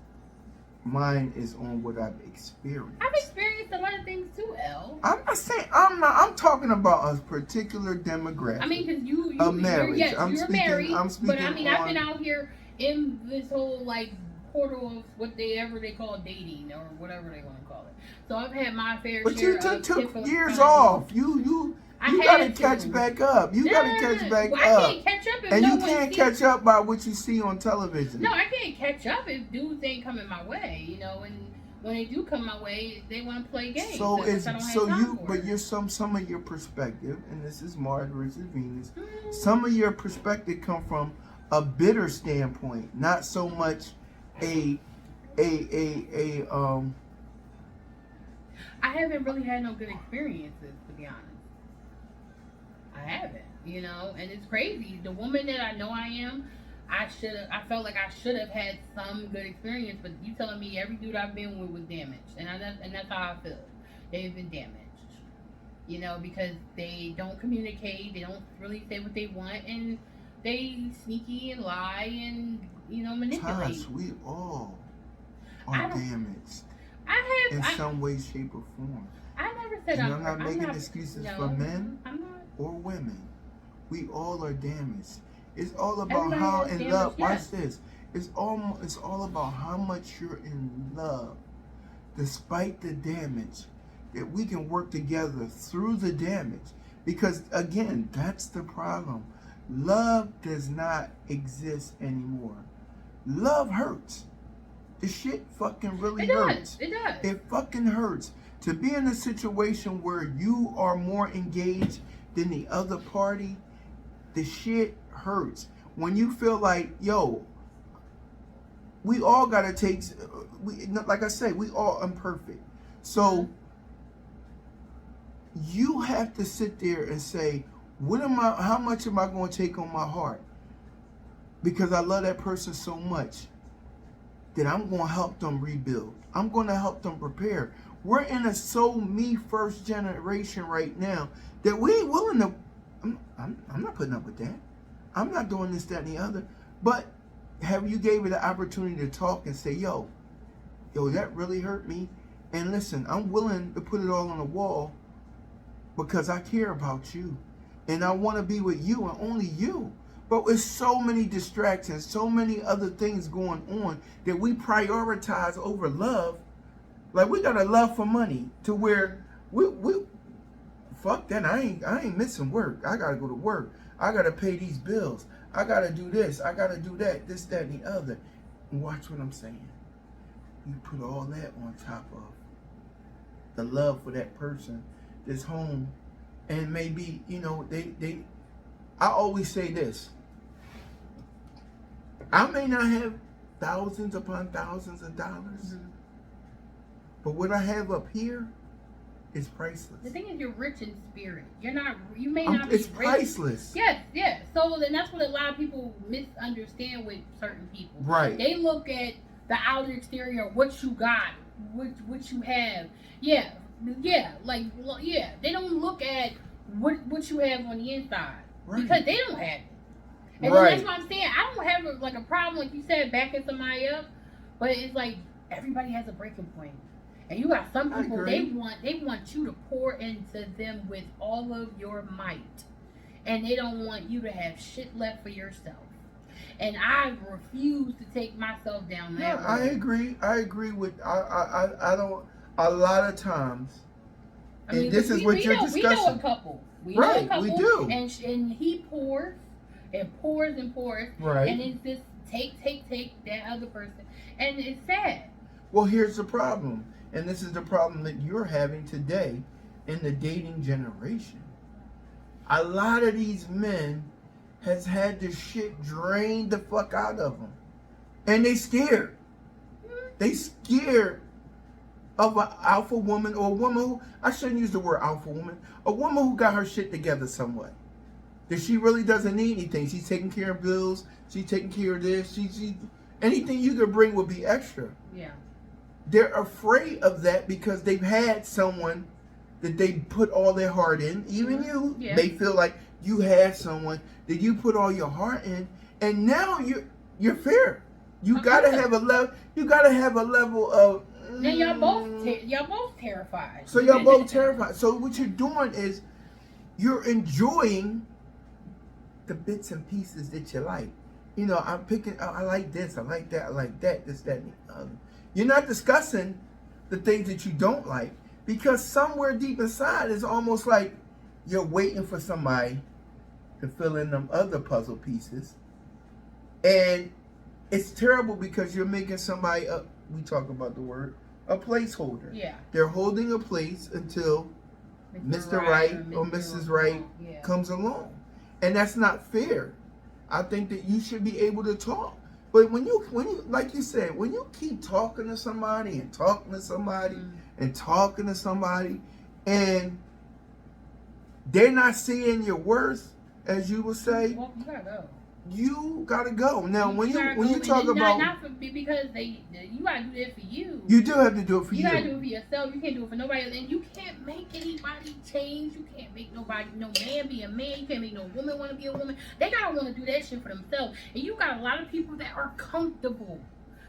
mine is on what I've experienced. I've experienced a lot of things too, L. I'm not saying I'm talking about a particular demographic. I mean, because you're marriage. You're married. I'm speaking. But I mean, I've been out here in this whole like portal of whatever they call dating or whatever they want to call it. So I've had my fair share. But you took years off. You gotta catch back up. You gotta catch back up. I can't catch up if and you can't catch up by what you see on television. No, I can't catch up if dudes ain't coming my way. And when they do come my way, they want to play games. But you're some of your perspective, and this is Mars versus Venus. Mm-hmm. Some of your perspective come from a bitter standpoint, not so much a I haven't really had no good experiences, to be honest. I haven't, and it's crazy. The woman that I know I am, I felt like I should have had some good experience, but you telling me every dude I've been with was damaged, and that's how I feel. They've been damaged, because they don't communicate, they don't really say what they want, and they sneaky and lie and manipulate. Gosh, we all are damaged. In some way, shape, or form. I never said I'm not making excuses for men or women. We all are damaged. It's all about how in love. Watch this. It's all about how much you're in love, despite the damage. That we can work together through the damage. Because again, that's the problem. Love does not exist anymore. Love hurts. The shit fucking really hurts. It does. It fucking hurts. To be in a situation where you are more engaged than the other party, the shit hurts. When you feel like, yo, we all gotta take, like I said, we all imperfect. So you have to sit there and say, how much am I gonna take on my heart? Because I love that person so much that I'm going to help them rebuild. I'm going to help them prepare. We're in a me first generation right now that we ain't willing to. I'm not putting up with that. I'm not doing this, that, and the other. But have you gave it the opportunity to talk and say, yo, that really hurt me. And listen, I'm willing to put it all on the wall because I care about you. And I want to be with you and only you. But with so many distractions, so many other things going on that we prioritize over love. Like we got a love for money to where we fuck that. I ain't missing work. I gotta go to work. I gotta pay these bills. I gotta do this. I gotta do that. This, that, and the other. And watch what I'm saying. You put all that on top of the love for that person that's home, and maybe they. I always say this. I may not have thousands upon thousands of dollars, but what I have up here is priceless. The thing is, you're rich in spirit. You're not. You may not be It's rich. priceless. Yes, yes. So then that's what a lot of people misunderstand with certain people. Right. They look at the outer exterior, what you got, what you have. Yeah, yeah. Like, yeah. They don't look at what you have on the inside because they don't have it. And then that's what I'm saying. I don't have a problem, like you said, backing somebody up, but it's like everybody has a breaking point. And you got some people they want you to pour into them with all of your might, and they don't want you to have shit left for yourself. And I refuse to take myself down that road. I agree with I don't a lot of times. I mean, and this is what you're discussing. We know a couple. We know a couple. We do. And he pours and pours and pours. Right. And it's just take that other person, and it's sad. Well, here's the problem. And this is the problem that you're having today in the dating generation. A lot of these men has had the shit drained the fuck out of them. And they scared. They scared of an alpha woman or a woman who, I shouldn't use the word alpha woman, a woman who got her shit together somewhat. That she really doesn't need anything. She's taking care of bills. She's taking care of this. She anything you could bring would be extra. Yeah. They're afraid of that because they've had someone that they put all their heart in. Even you, they feel like you had someone that you put all your heart in, and now you're fair. You gotta have a level. You gotta have a level of. Then y'all both terrified. So y'all both terrified. So what you're doing is you're enjoying the bits and pieces that you like. You know, I'm picking. I like this. I like that. I like that. This, that, and the other. You're not discussing the things that you don't like because somewhere deep inside it's almost like you're waiting for somebody to fill in them other puzzle pieces. And it's terrible because you're making somebody up. We talk about the word, a placeholder. Yeah. They're holding a place until Mr. Right or Mrs. Right comes along. And that's not fair. I think that you should be able to talk. But when you like you said, when you keep talking to somebody and talking to somebody and talking to somebody and they're not seeing your worth, as you would say, well, you gotta go. Now when you talk about not because you gotta do it for you. You do have to do it for you. You gotta do it for yourself. You can't do it for nobody else. And you can't make anybody change. You can't make no man be a man. You can't make no woman want to be a woman. They gotta want to do that shit for themselves. And you got a lot of people that are comfortable.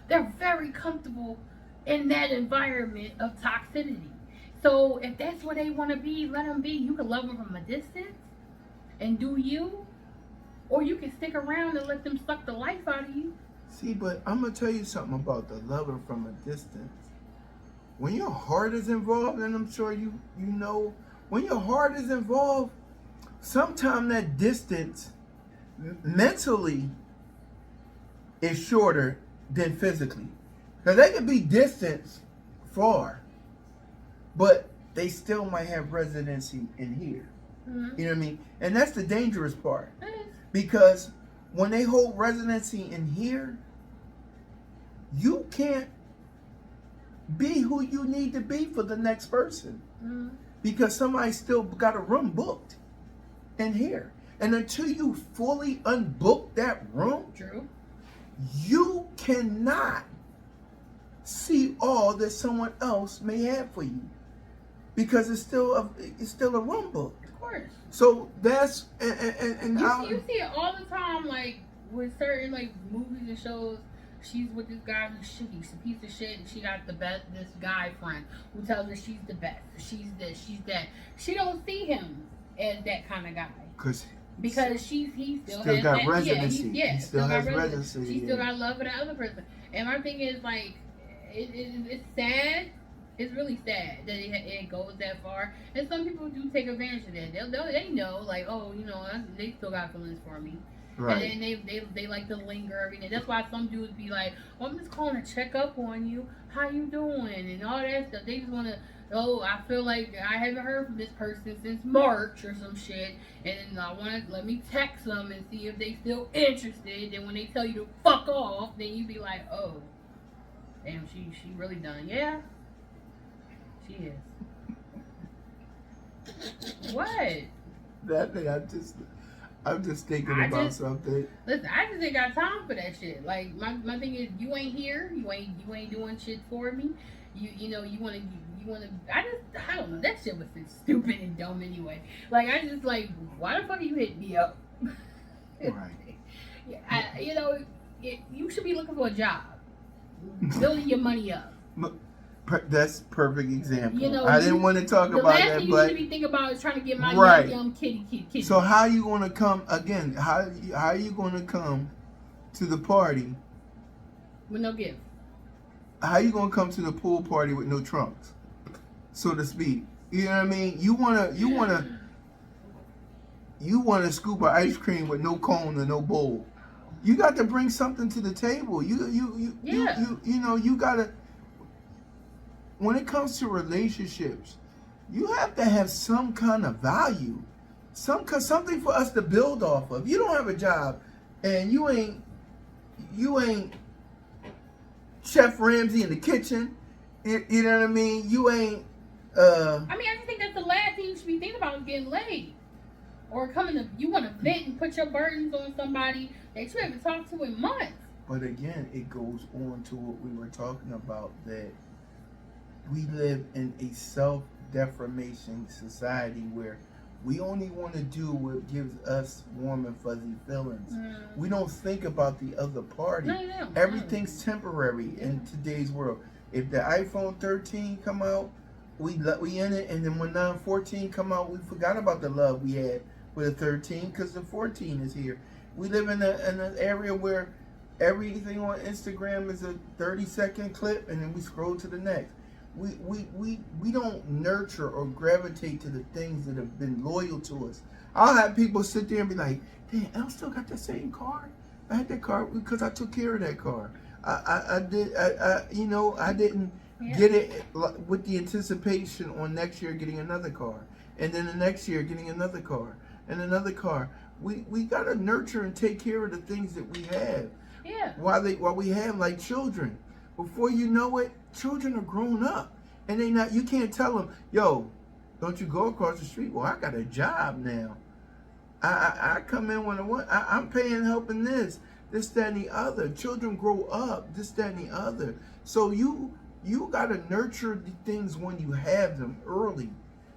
They're very comfortable in that environment of toxicity. So if that's where they want to be, let them be. You can love them from a distance and do you. Or you can stick around and let them suck the life out of you. See, but I'm going to tell you something about the lover from a distance. When your heart is involved, and I'm sure you know, when your heart is involved, sometimes that distance mentally is shorter than physically. Because they can be distance far, but they still might have residency in here. Mm-hmm. You know what I mean? And that's the dangerous part. Because when they hold residency in here, you can't be who you need to be for the next person. Mm-hmm. Because somebody still got a room booked in here. And until you fully unbook that room, you cannot see all that someone else may have for you. Because it's still a room book. So that's and you see it all the time, like with certain like movies and shows. She's with this guy who's shitty, he's a piece of shit, and she got this guy friend who tells her she's the best, she's this, she's that. She don't see him as that kind of guy because he still has got that, residency. He still has residency. She still got love for that other person. And my thing is like, it's sad. It's really sad that it goes that far, and some people do take advantage of that. They know, like, oh, you know, they still got feelings for me, right? And then they like to linger every day. That's why some dudes be like, oh, I'm just calling to check up on you, how you doing, and all that stuff. They just want to, oh, I feel like I haven't heard from this person since March or some shit, and I want to let me text them and see if they still interested. And when they tell you to fuck off, then you be like, oh, damn, she really done, yeah. She is. What? That thing, I'm just thinking about something. Listen, I just ain't got time for that shit. Like my thing is, you ain't here. You ain't doing shit for me. You know you wanna. I don't know. That shit was just stupid and dumb anyway. Like I just like, why the fuck are you hitting me up? Right. You know, you should be looking for a job, building your money up. That's perfect example. You know, I didn't want to talk about that, the last thing you should be thinking about is trying to get my young kitty. So how you going to come again? How are you going to come to the party with no gift? How you going to come to the pool party with no trunks, so to speak? You know what I mean? You want to scoop of ice cream with no cone or no bowl. You got to bring something to the table. You know, you got to. When it comes to relationships, you have to have some kind of value, something for us to build off of. You don't have a job, and you ain't Chef Ramsay in the kitchen. You know what I mean? You ain't. I just think that's the last thing you should be thinking about is getting laid, or you want to vent and put your burdens on somebody that you haven't talked to in months. But again, it goes on to what we were talking about, that we live in a self-defamation society where we only want to do what gives us warm and fuzzy feelings. We don't think about the other party. No. Everything's temporary in today's world. If the iPhone 13 come out, we in it, and then when 9-14 come out, we forgot about the love we had with a 13 because the 14 is here. We live in an area where everything on Instagram is a 30-second clip, and then we scroll to the next. We don't nurture or gravitate to the things that have been loyal to us. I'll have people sit there and be like, "Damn, I still got the same car. I had that car because I took care of that car. I didn't get it with the anticipation on next year getting another car, and then the next year getting another car and another car. We gotta nurture and take care of the things that we have. Yeah. While we have like children. Before you know it, children are grown up, and they not. You can't tell them, "Yo, don't you go across the street." Well, I got a job now. I come in when I want. I'm paying, helping this, that, and the other. Children grow up, this, that, and the other. So you gotta nurture the things when you have them early.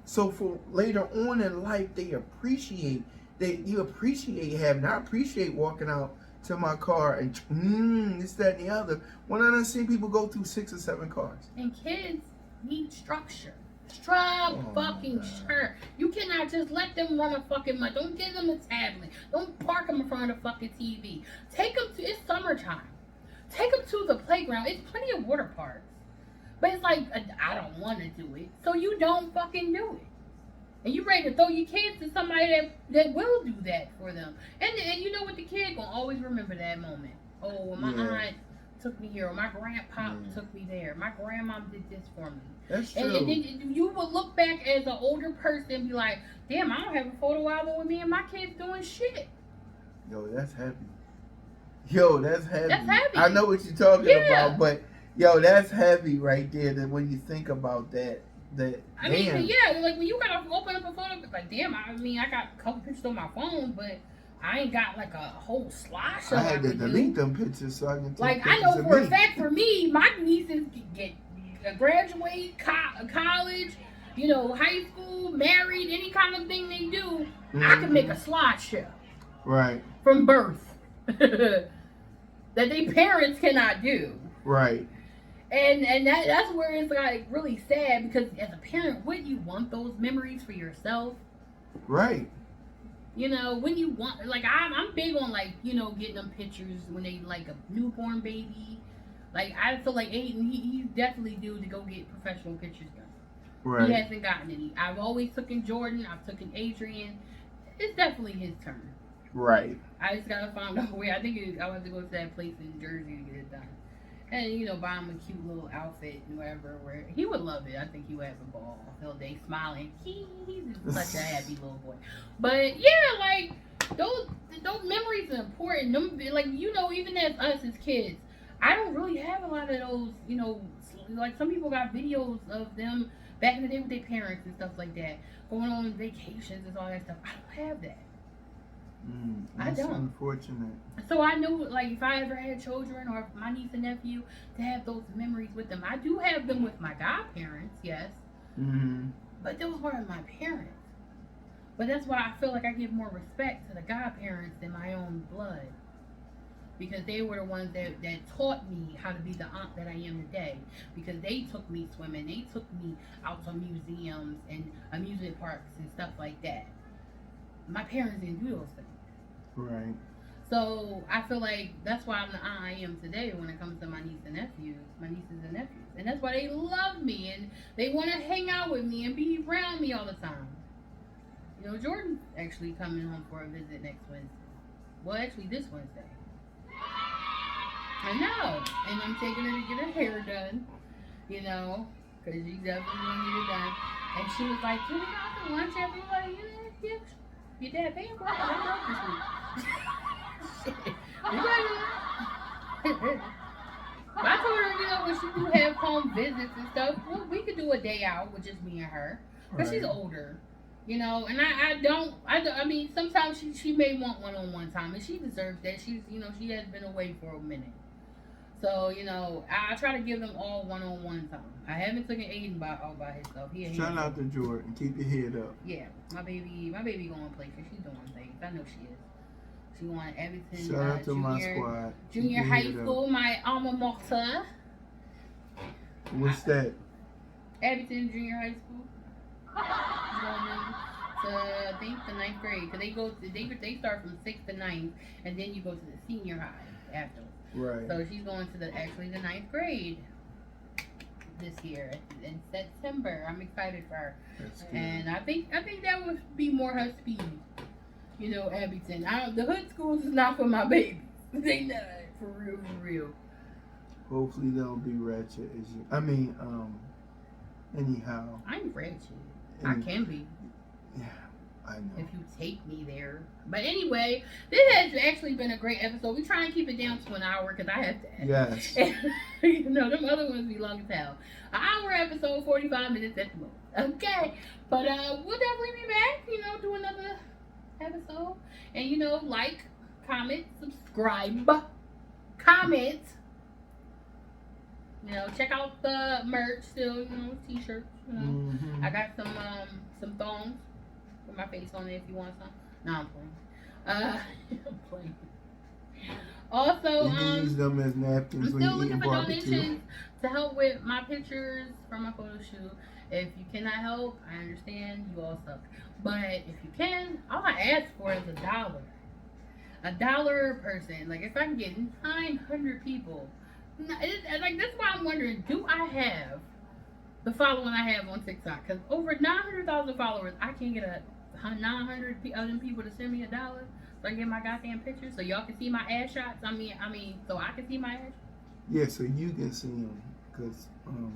So for later on in life, you appreciate having. I appreciate walking out to my car and this, that, and the other, when I done seen people go through 6 or 7 cars. And kids need structure. Sure. You cannot just let them run a fucking mud. Don't give them a tablet. Don't park them in front of the fucking TV. Take them to, it's summertime. Take them to the playground. It's plenty of water parks. But it's like, I don't want to do it. So you don't fucking do it. And you ready to throw your kids to somebody that will do that for them. And you know what, the kid gonna always remember that moment. Oh, well, my aunt took me here, or my grandpa took me there. My grandma did this for me. That's true. And then you will look back as an older person and be like, damn, I don't have a photo album with me and my kids doing shit. Yo, that's heavy. That's heavy. That's heavy. I know what you're talking about, but that's heavy right there. That when you think about that. Like when you gotta open up a photo, like damn, I got a couple pictures on my phone, but I ain't got like a whole slideshow. I had to delete them pictures so I can take like I know for a fact for me, my nieces get graduate, college, high school, married, any kind of thing they do, I can make a slideshow. Right. From birth. That their parents cannot do. Right. And that's where it's like really sad, because as a parent, wouldn't you want those memories for yourself? Right. When you want, like I'm big on getting them pictures when they like a newborn baby. Like I feel like Aiden, he definitely due to go get professional pictures done. Right. He hasn't gotten any. I've always taken Jordan. I've taken Adrian. It's definitely his turn. Right. I just gotta find out where. I think I want to go to that place in Jersey to get it done. And, buy him a cute little outfit and whatever, where he would love it. I think he would have a ball. All day smiling. He's such a happy little boy. But, those memories are important. Like, even as us as kids, I don't really have a lot of those, like some people got videos of them back in the day with their parents and stuff like that, going on vacations and all that stuff. I don't have that. That's I don't. Unfortunate. So I know, like, if I ever had children or my niece and nephew, to have those memories with them. I do have them with my godparents, yes. But those weren't my parents. But that's why I feel like I give more respect to the godparents than my own blood. Because they were the ones that taught me how to be the aunt that I am today. Because they took me swimming. They took me out to museums and amusement parks and stuff like that. My parents didn't do those things. Right. So I feel like that's why I'm the aunt I am today when it comes to my nieces and nephews. And that's why they love me and they want to hang out with me and be around me all the time. Jordan's actually coming home for a visit next Wednesday. Well, actually this Wednesday. I know. And I'm taking her to get her hair done, because she definitely want to get it done. And she was like, can we go out to lunch after? Like, yeah. Your dad paying for it. I told her, when she do have home visits and stuff, well, we could do a day out with just me and her. Because she's older. And I mean, sometimes she may want one-on-one time, and she deserves that. She's, she has been away for a minute. So, I try to give them all one-on-one time. I haven't taken Aiden all by himself. Shout out to Jordan. Keep your head up. Yeah, my baby going places. She's doing things. I know she is. She won everything. Shout out to my squad. Junior high school, my alma mater. What's that? Abington Junior High School. I think the 9th grade, because they start from 6th to 9th, and then you go to the senior high afterwards. Right. So she's going to the 9th grade this year in September. I'm excited for her. That's good. And I think that would be more her speed. Abington. The hood schools is not for my babies. They not for real. Hopefully they don't be ratchet as you. I mean, anyhow. I'm ratchet. I can be. Yeah, I know. If you take me there. But anyway, this has actually been a great episode. We try and keep it down to an hour because I have to. Yes. Them other ones be long as hell. An hour episode, 45 minutes at the most. Okay. But we'll definitely be back, do another episode. And, like, comment, subscribe, comment. Check out the merch still, t-shirts. I got some thongs with my face on it if you want some. No, I'm playing. I'm playing. Also, you can use them as napkins I'm when still you're eating looking for barbecue. donations to help with my pictures for my photo shoot. If you cannot help, I understand. You all suck. But if you can, all I ask for is $1. $1 a person. Like, if I can get 900 people. That's why I'm wondering, do I have the following I have on TikTok? Because over 900,000 followers, I can't get 900 other people to send me $1 so I can get my goddamn pictures so y'all can see my ass shots. I mean, so I can see my ass. Yeah, so you can see them. Because I'm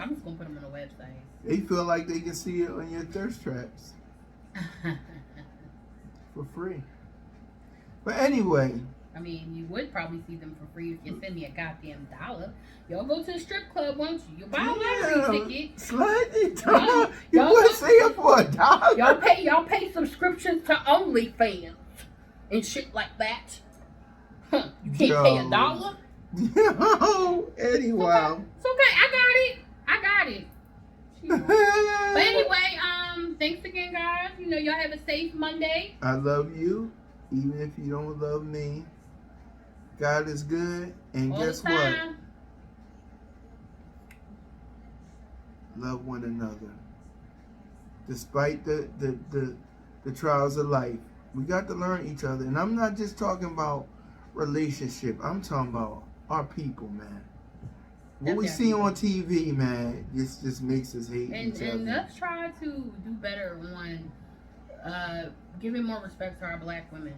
just going to put them on the website. They feel like they can see it on your thirst traps. For free. But anyway. I mean, you would probably see them for free if you send me a goddamn $1. Y'all go to the strip club, won't you? You buy a lottery ticket. Slightly down. You wouldn't say it for $1. Y'all pay subscriptions to OnlyFans and shit like that. Huh? You can't pay $1. Anyway. It's okay. I got it. But anyway, thanks again, guys. Y'all have a safe Monday. I love you, even if you don't love me. God is good, and all guess what? Love one another. Despite the trials of life, we got to learn each other. And I'm not just talking about relationship. I'm talking about our people, man. What we see on TV, man, this just makes us hate each other. And let's try to do better on giving more respect to our black women.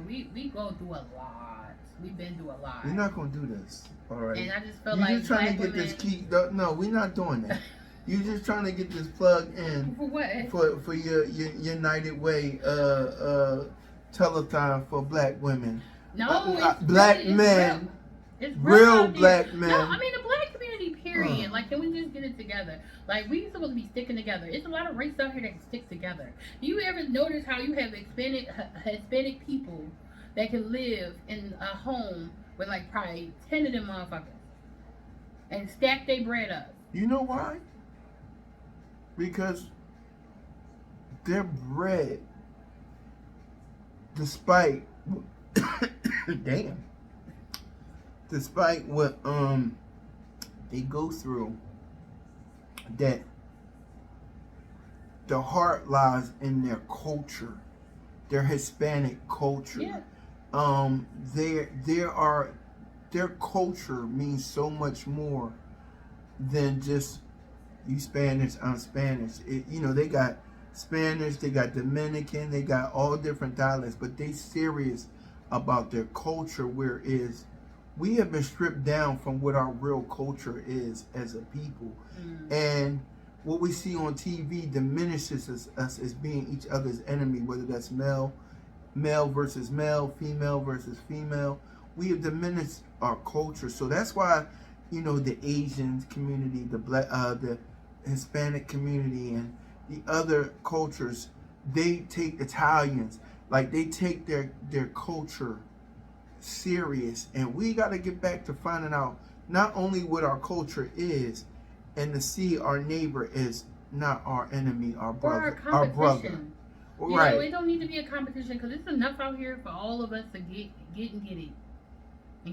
We go through a lot. We've been through a lot. We're not going to do this, all right? And I just feel You're like just trying to get women... this key. No, we're not doing that. You're just trying to get this plug in. For what? For your United Way telethon for black women. No, black men. It's real out there. black men. No, I mean the black community. Period. Like, can we just get it together? Like, we supposed to be sticking together. It's a lot of races out here that can stick together. Do you ever notice how you have Hispanic people that can live in a home with like probably 10 of them motherfuckers and stack their bread up? You know why? Because their bread, despite despite what they go through, that the heart lies in their culture, their Hispanic culture. Yeah. Their culture means so much more than just you Spanish, I'm Spanish. They got Spanish, they got Dominican, they got all different dialects, but they serious about their culture, whereas we have been stripped down from what our real culture is as a people. And what we see on TV diminishes us as being each other's enemy, whether that's male versus male, female versus female. We have diminished our culture. So that's why, the Asian community, the Hispanic community, and the other cultures, they take Italians, like they take their culture serious. And we got to get back to finding out not only what our culture is, and to see our neighbor as not our enemy, our brother, our brother. Right. It don't need to be a competition, because it's enough out here for all of us to get it and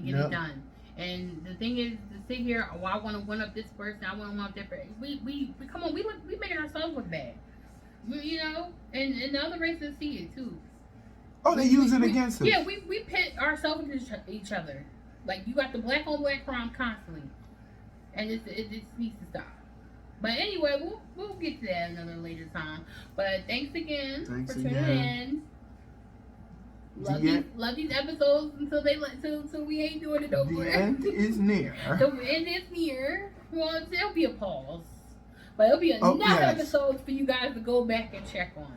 get it done. And the thing is, to sit here, I want to one up this person, I want to one up that person. We come on, we making ourselves look bad, and the other races see it too. Oh, they use it against us. Yeah, we pit ourselves against each other. Like, you got the black on black crime constantly, and it needs to stop. But anyway, we'll get to that another later time. But thanks again for tuning in. Love these episodes until we ain't doing it no more. The end is near. The end is near. Well, there'll be a pause, but it'll be enough episodes for you guys to go back and check on.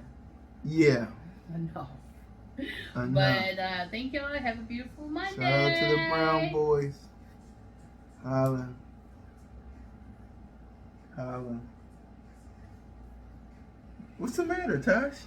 Yeah. Enough. But thank y'all. Have a beautiful Monday. Shout out to the Brown Boys. Holla. What's the matter, Tosh?